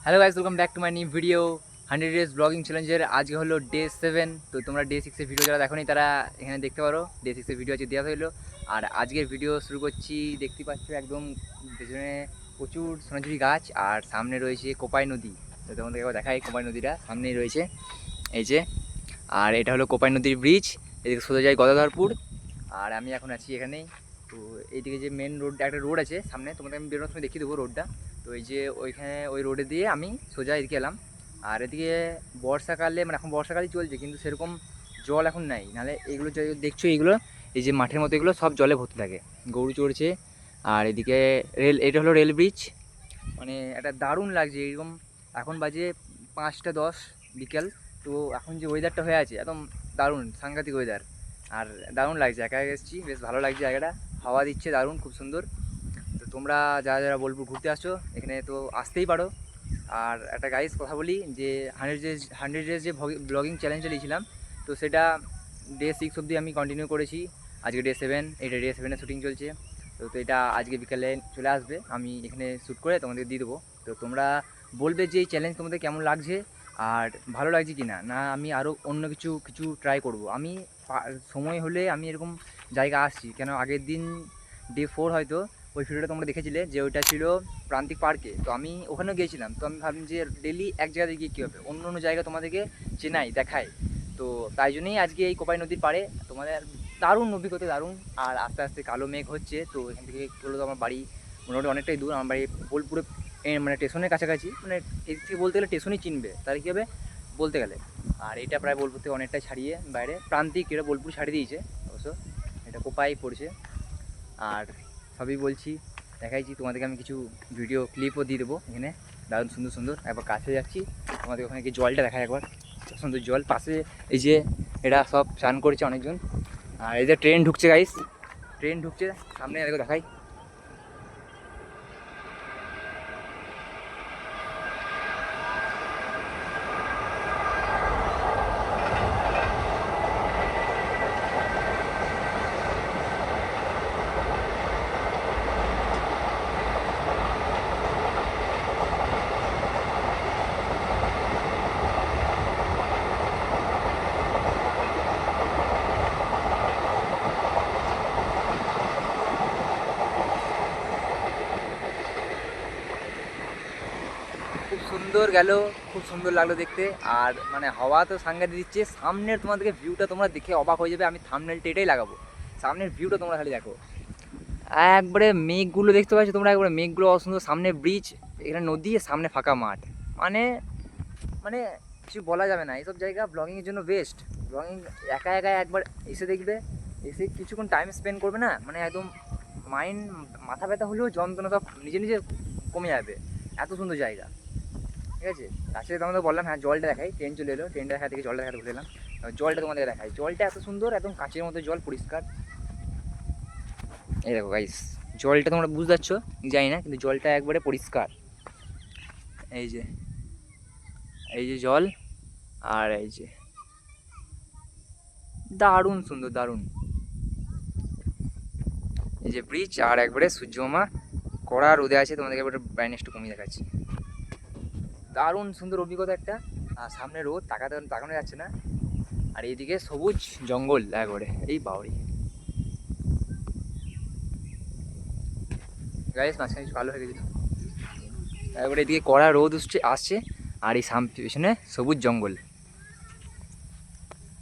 Hello guys, welcome back to my new video 100 days blogging চ্যালেঞ্জের। আজকে হলো day 7। তো তোমরা ডে 6-এর ভিডিও যারা দেখোনি তারা এখানে দেখতে পারো। ডে 6-এর ভিডিও আজকে দেওয়া হলো। আর আজকের ভিডিও শুরু করছি। দেখতে পাচ্ছ একদম পেছনে প্রচুর সোনাঝুরি গাছ আর সামনে রয়েছে কোপাই নদী। তো তোমাদেরকে একবার দেখাই, কোপাই নদীটা সামনেই রয়েছে এই যে। আর এটা হলো কোপাই নদীর ব্রিজ, এদিকে সোজা যায় গদাধরপুর। আর আমি এখন আছি এখানেই। তো এইদিকে যে মেন রোড, একটা রোড আছে সামনে, তোমাদের আমি বেরোনোর সময় দেখিয়ে দেবো রোডটা। তো এই যে ওইখানে ওই রোডে দিয়ে আমি সোজা এদিকে এলাম। আর এদিকে বর্ষাকালে, মানে এখন বর্ষাকালই চলছে, কিন্তু সেরকম জল এখন নাই। নাহলে এগুলো যে দেখছো, এইগুলো এই যে মাঠের মতো, এগুলো সব জলে ভর্তি থাকে, গরু চড়ছে। আর এদিকে রেল, এটা হলো রেল ব্রিজ। মানে একটা দারুণ লাগছে এরকম। এখন বাজে 5টা 10 বিকেল। তো এখন যে ওয়েদারটা হয়ে আছে একদম দারুণ, সাংঘাতিক ওয়েদার। আর দারুণ লাগছে, একা একা এসেছি, বেশ ভালো লাগছে জায়গাটা, হাওয়া দিচ্ছে দারুণ, খুব সুন্দর। তো তোমরা যারা যারা বোলপুর ঘুরতে আসছো এখানে তো আসতেই পারো। আর একটা গাইস কথা বলি, যে 100 ডেজ যে ব্লগিং চ্যালেঞ্জটা নিয়েছিলাম, তো সেটা ডে 6 অবধি আমি কন্টিনিউ করেছি। আজকে ডে 7, এটা ডে 7-এর শ্যুটিং চলছে। তো এটা আজকে বিকেলে চলে আসবে, আমি এখানে শ্যুট করে তোমাদের দিয়ে দেবো। তো তোমরা বলবে যে এই চ্যালেঞ্জ তোমাদের কেমন লাগছে আর ভালো লাগছে কি না, না আমি আরও অন্য কিছু কিছু ট্রাই করব। আমি সময় হলে আমি এরকম জায়গা আসছি। কেন আগের দিন ডে 4 হয়তো ওই ভিডিওটা তোমরা দেখেছিলে, যে ওইটা ছিল প্রান্তিক পার্কে। তো আমি ওখানেও গিয়েছিলাম। তো আমি ভাবলাম যে ডেলি এক জায়গায় গিয়ে কী হবে, অন্য অন্য জায়গা তোমাদেরকে চেনাই, দেখাই। তো তাই জন্যই আজকে এই কোপাই নদীর পাড়ে তোমাদের দারুণ অভিজ্ঞতা, দারুণ। আর আস্তে আস্তে কালো মেঘ হচ্ছে। তো এখান থেকে বললো তো আমার বাড়ি মোটামুটি অনেকটাই দূর। আমার বাড়ি বোলপুরে, মানে স্টেশনের কাছাকাছি, মানে এর থেকে বলতে গেলে স্টেশনই চিনবে, তাহলে কী হবে বলতে গেলে। আর এটা প্রায় বোলপুর থেকে অনেকটাই ছাড়িয়ে বাইরে, প্রান্তিক, এটা বোলপুর ছাড়িয়ে দিয়েছে অবশ্য, এটা কোপাই পড়ছে। আর সবই বলছি, দেখাইছি তোমাদেরকে, আমি কিছু ভিডিও ক্লিপও দিয়ে দেবো এখানে, দারুণ সুন্দর সুন্দর। একবার কাছে যাচ্ছি, তোমাদের ওখানে গিয়ে জলটা দেখায় একবার, সুন্দর জল। পাশে এই যে এরা সব স্নান করছে অনেকজন। আর এই যে ট্রেন ঢুকছে গাইস, ট্রেন ঢুকছে সামনে, দেখো দেখাই। খুব সুন্দর গেল, খুব সুন্দর লাগলো দেখতে। আর মানে হাওয়া তো সাংঘাতিক দিচ্ছে। সামনের তোমাদেরকে ভিউটা তোমরা দেখে অবাক হয়ে যাবে, আমি থাম্বনেলটা এটাই লাগাবো। সামনের ভিউটা তোমরা খালি দেখো, একবারে মেঘগুলো দেখতে পাচ্ছ তোমরা, একবারে মেঘগুলো অসুন্দর, সামনে ব্রিজ, এখানে নদী, সামনে ফাঁকা মাঠ। মানে মানে কিছু বলা যাবে না, এইসব জায়গা ব্লগিংয়ের জন্য বেস্ট। ব্লগিং একা একা একবার এসে দেখবে, এসে কিছুক্ষণ টাইম স্পেন্ড করবে না, মানে একদম মাইন্ড, মাথা ব্যথা হলেও যন্ত্রণা সব নিজে নিজে কমে যাবে। এত সুন্দর জায়গা, ঠিক আছে। তাছাড়া তোমাদের বললাম, হ্যাঁ জলটা দেখাই, ট্রেন চলে এলো, ট্রেনটা দেখা থেকে জলটা দেখাতে ভুলে এলাম। জলটা তোমাদের দেখাই, জলটা এত সুন্দর, একদম কাঁচের মতো জল, পরিষ্কার। এই দেখো গাইস, জলটা তোমরা বুঝতে পারছো জানি না, কিন্তু জলটা একবারে পরিষ্কার। এই যে, এই যে জল, আর এই যে দারুণ সুন্দর, দারুণ। এই যে ব্রিজ, আর একবারে সূর্যমামা কড়া রোদে আছে, তোমাদেরকে একবারে ব্রাইটনেস একটু কমিয়ে দেখাচ্ছি। দারুণ সুন্দর অভিজ্ঞতা একটা। আর সামনে রোদ, তাকানো যাচ্ছে না। আর এইদিকে সবুজ জঙ্গল একবারে, এই বাউরি গাইস, মাঝখানে কিছু কালো হয়ে গেছিল। একবারে এদিকে কড়া রোদ আসছে, আর এই পেছনে সবুজ জঙ্গল।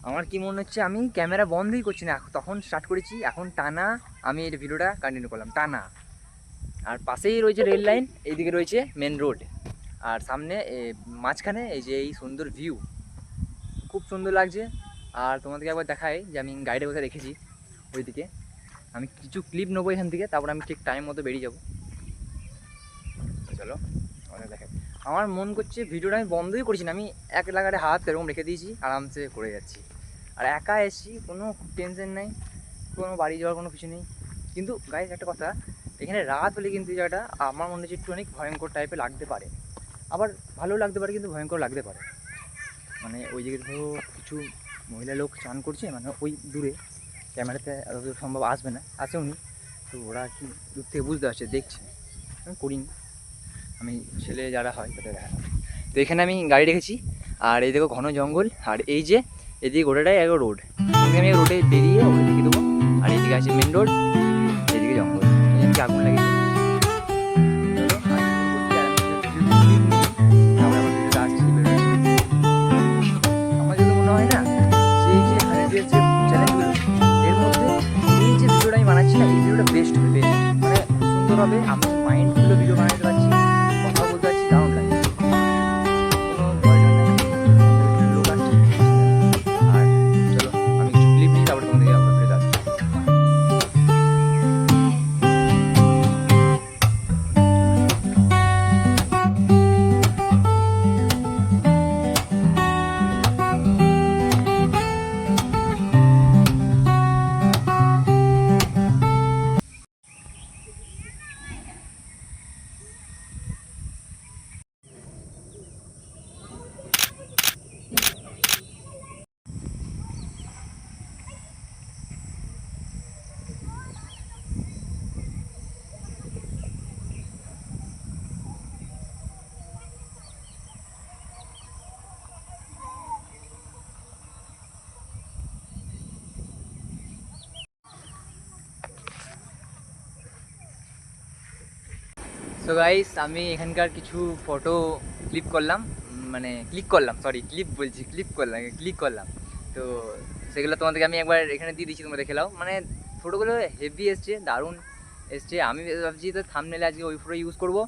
আমার কি মনে হচ্ছে আমি ক্যামেরা বন্ধই করছি না, তখন স্টার্ট করেছি, এখন টানা আমি এই ভিডিওটা কন্টিনিউ করলাম টানা। আর পাশেই রয়েছে রেল লাইন, এইদিকে রয়েছে মেন রোড, আর সামনে মাঝখানে এই যে এই সুন্দর ভিউ, খুব সুন্দর লাগছে। আর তোমাদেরকে একবার দেখাই যে আমি গাড়িটা কোথায় রেখেছি, ওইদিকে আমি কিছু ক্লিপ নেবো এখান থেকে, তারপর আমি ঠিক টাইম মতো বেরিয়ে যাবো। চলো অনেক দেখাই। আমার মন করছে ভিডিওটা আমি বন্ধই করছি না, আমি এক লাগারে হাত এরকম রেখে দিয়েছি, আরামসে করে যাচ্ছি। আর একা এসছি, কোনো টেনশন নেই, কোনো বাড়ি যাওয়ার কোনো কিছু নেই। কিন্তু গাইস একটা কথা, এখানে রাত হলে কিন্তু এই জায়গাটা আমার মনে হচ্ছে একটু অনেক ভয়ঙ্কর টাইপের লাগতে পারে, আবার ভালো লাগতে পারে, কিন্তু ভয়ঙ্কর লাগতে পারে। মানে ওই জায়গায় ধরো কিছু মহিলা লোক স্নান করছে, মানে ওই দূরে, ক্যামেরাতে যতদূর সম্ভব আসবে না, আসেও নি। তো ওরা কি দূর থেকে বুঝতে পারছে, দেখছে, আমি করিনি, আমি ছেলে যারা হয় তাদের দেখা। তো এখানে আমি গাড়ি রেখেছি, আর এই দেখো ঘন জঙ্গল, আর এই যে এদিকে গোটাটাই এক রোড। আমি রোডে বেরিয়ে ওখানে দেখিয়ে দেবো। আর এদিকে আছে মেন রোড, এদিকে জঙ্গল, এদিকে আগুন লাগিয়েছে। আমার যদি মনে হয় না সেই যে হান্ড্রেড যে চ্যালেঞ্জগুলো, এর মধ্যে এই যে ভিডিওটা আমি বানাচ্ছি না, এই ভিডিওটা বেস্ট হবে, বেস্ট মানে সুন্দর হবে। আমি মাইন্ডফুল ভিডিও বানাতে পারছি, কথা বলতে পারছি, দারুণ লাগে। লোক আসছে, আর চলো আমি কিছু ক্লিপ নিই, তারপরে তোমাদেরকে আমরা ফেরত আসছি। সো গাইস, আমি এখানকার কিছু ফটো ক্লিক করলাম, ক্লিক করলাম। তো সেগুলো তোমাদেরকে আমি একবার এখানে দিয়ে দিচ্ছি, তোমরা দেখে নাও। মানে ফটোগুলো হেভি এসছে, দারুণ এসছে। আমি ভাবছি তো থাম্বনেলে আজকে ওই ফটো ইউজ করবো,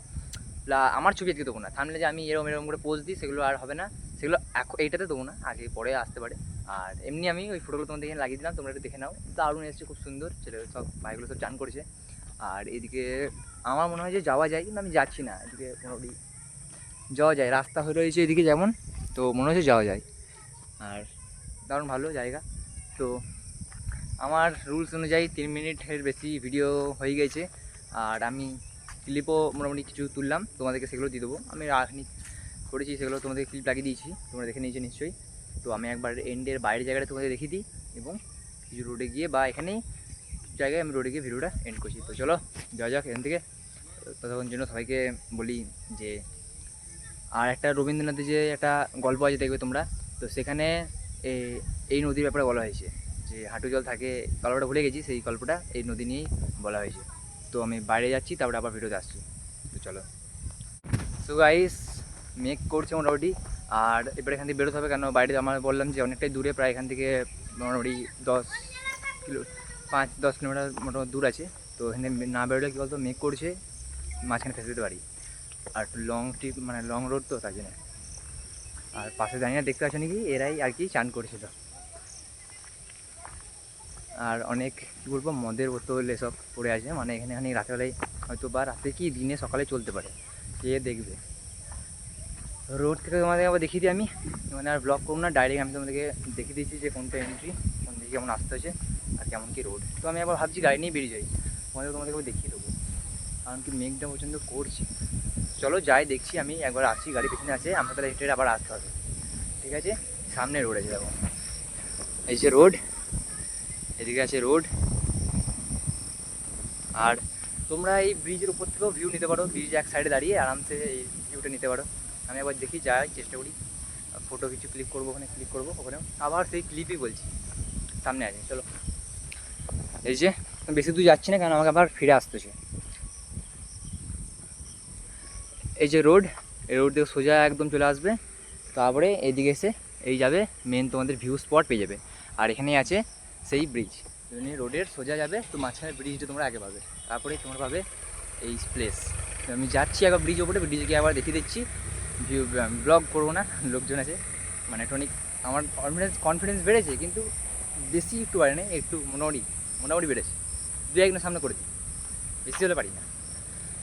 আমার ছবি আজকে দেবো না থাম্বনেলে, যে আমি এরকম এরকম করে পোজ দিই, সেগুলো আর হবে না। সেগুলো এখন এইটাতে দেবো না, আগে পরে আসতে পারে। আর এমনি আমি ওই ফটোগুলো তোমাদের এখানে লাগিয়ে দিলাম, তোমরা একটু দেখে নাও। দারুণ এসছে, খুব সুন্দর। ছেলে সব ভাইগুলো সব চান করেছে। আর এদিকে আমার মনে হয় যে যাওয়া যায়, কিন্তু আমি যাচ্ছি না। এদিকে মোটামুটি যাওয়া যায়, রাস্তা হয়ে রয়েছে এদিকে যেমন, তো মনে হচ্ছে যাওয়া যায়। আর দারুণ ভালো জায়গা। তো আমার রুলস অনুযায়ী 3 মিনিটের বেশি ভিডিও হয়ে গেছে, আর আমি ক্লিপও মোটামুটি কিছু তুললাম, তোমাদেরকে সেগুলো দিয়ে দেবো। আমি রাখনি করেছি, সেগুলো তোমাদের ক্লিপ লাগিয়ে দিয়েছি, তোমরা দেখে নিয়েছো নিশ্চয়ই। তো আমি একবার এন্ডের বাইরের জায়গাটা তোমাদের দেখিয়ে দিই, এবং কিছু রোডে গিয়ে বা এখানেই জায়গায় আমি রোডে গিয়ে ভিডিওটা এন্ড করছি। তো চলো যাওয়া যাক এখান থেকে। ততক্ষণ জন্য সবাইকে বলি যে, আর একটা রবীন্দ্রনাথের যে একটা গল্প আছে দেখবে তোমরা, তো সেখানে এই নদীর ব্যাপারে বলা হয়েছে যে হাঁটু জল থাকে, গল্পটা ভুলে গেছি, সেই গল্পটা এই নদী নিয়েই বলা হয়েছে। তো আমি বাইরে যাচ্ছি, তারপরে আবার ভিডিওতে আসছি। তো চলো। সো গাইস, মেক করছে মোটামুটি, আর এবার এখান থেকে বেরোতে হবে, কেন বাইরে আমার বললাম যে অনেকটাই দূরে, প্রায় এখান থেকে মোটামুটি 5-10 কিলোমিটার মোটামুটি দূর আছে। তো এখানে না বেরোলে কী বলতো, মেক করছে, মাঝখানে ফেসে দিতে পারি। আর একটু লং ট্রিপ, মানে লং রোড, তো তাই জন্য। আর পাশে জানি না দেখতে পাচ্ছ নাকি, এরাই আর কি চান করেছিল। আর অনেক কী বলবো, মদের বোতল এসব পড়ে আছে, মানে এখানে রাতেবেলায় হয়তো, বা রাতে কি দিনে সকালে চলতে পারে, কে দেখবে। রোড থেকে তোমাদের আবার দেখিয়ে দিই আমি, মানে আর ব্লগ করবো না, ডাইরেক্ট আমি তোমাদেরকে দেখিয়ে দিচ্ছি যে কোনটা এন্ট্রি, কোন দিকে কেমন আসতে হচ্ছে, আর কেমন কি রোড। তো আমি আবার ভাবছি গাড়ি নিয়ে বেরিয়ে যাই, তোমাদেরকে দেখিয়ে দেবো, কারণ কি মেঘটা পর্যন্ত করছি। চলো যাই, দেখছি আমি, একবার আসছি, গাড়ি পেছনে আছে, আমরা তাহলে হেঁটে আবার আসতে হবে, ঠিক আছে। সামনে রোড আছে, দেখো এই যে রোড, এদিকে আছে রোড। আর তোমরা এই ব্রিজের উপর থেকেও ভিউ নিতে পারো, ব্রিজ এক সাইডে দাঁড়িয়ে আরামসে এই ভিউটা নিতে পারো। আমি একবার দেখি, যাই চেষ্টা করি, ফটো কিছু ক্লিক করবো, ওখানে ক্লিক করবো, ওখানেও আবার সেই ক্লিপই বলছি, সামনে আছে। চলো, এই যে বেশি দূর যাচ্ছি না, কারণ আমাকে আবার ফিরে আসতেছে। এই যে রোড, এই রোড দিয়ে সোজা একদম চলে আসবে, তারপরে এইদিকে এসে এই যাবে মেন তোমাদের ভিউ স্পট পেয়ে যাবে। আর এখানেই আছে সেই ব্রিজ, তুমি রোডের সোজা যাবে, তো মাঝখানে ব্রিজটা তোমরা আগে পাবে, তারপরে তোমরা পাবে এই প্লেস। আমি যাচ্ছি একবার ব্রিজ ওপরে, ব্রিজে গিয়ে আবার দেখিয়ে দিচ্ছি ভিউ। ব্লগ করবো না, লোকজন আছে, মানে টনিক আমার কনফিডেন্স বেড়েছে, কিন্তু বেশি একটু বাড়ে না, একটু মোটামুটি বেড়েছে। 2-1 সামনে করে দিই, বেশি হলে পারি না,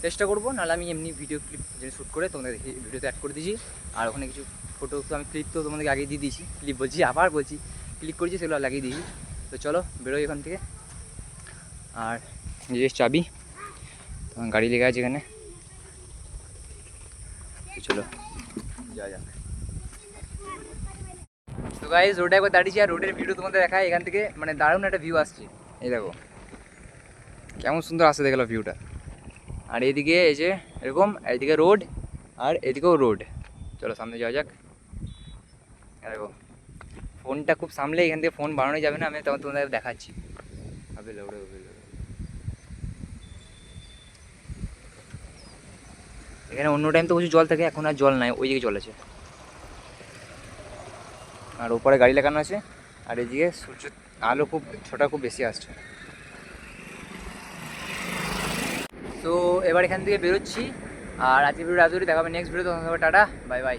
চেষ্টা করবো। নাহলে আমি এমনি ভিডিও ক্লিপ যেটা শ্যুট করে তোমাদের ভিডিওতে অ্যাড করে দিয়েছি। আর ওখানে কিছু ফটো তো আমি ক্লিপ তো তোমাদেরকে আগে দিয়ে দিয়েছি, আবার বলছি ক্লিক করেছি, সেগুলো লাগিয়ে দিয়েছি। তো চলো বেরোই এখান থেকে। আর নিজের চাবি, গাড়ি লেগে আছে এখানে, চলো যা যাক। তো গাইস, রোডে একবার দাঁড়িয়েছি, আর রোডের ভিডিও তোমাদের দেখায় এখান থেকে, মানে দারুণ একটা ভিউ আসছে। এই দেখো কেমন সুন্দর আসছে, দেখলো ভিউটা। আর এইদিকে এই যে এরকম, এইদিকে রোড, আর এদিকেও রোড, চলো সামনে যাওয়া যাক। দেখো ফোনটা খুব সামলে এখান থেকে ফোন বানানো যাবে না, আমি তখন তোমাদের দেখাচ্ছি। এখানে অন্য টাইম তো প্রচুর জল থাকে, এখন আর জল নাই, ওই দিকে জল আছে। আর ওপরে গাড়ি লাগানো আছে, আর এদিকে সূর্য আলো খুব ছোটা খুব বেশি আসছে। তো এবার এখান থেকে বেরোচ্ছি, আর আজকে ভিডিওটা এতটুকু, দেখাবে নেক্সট ভিডিও। তখন টাটা, বাই বাই।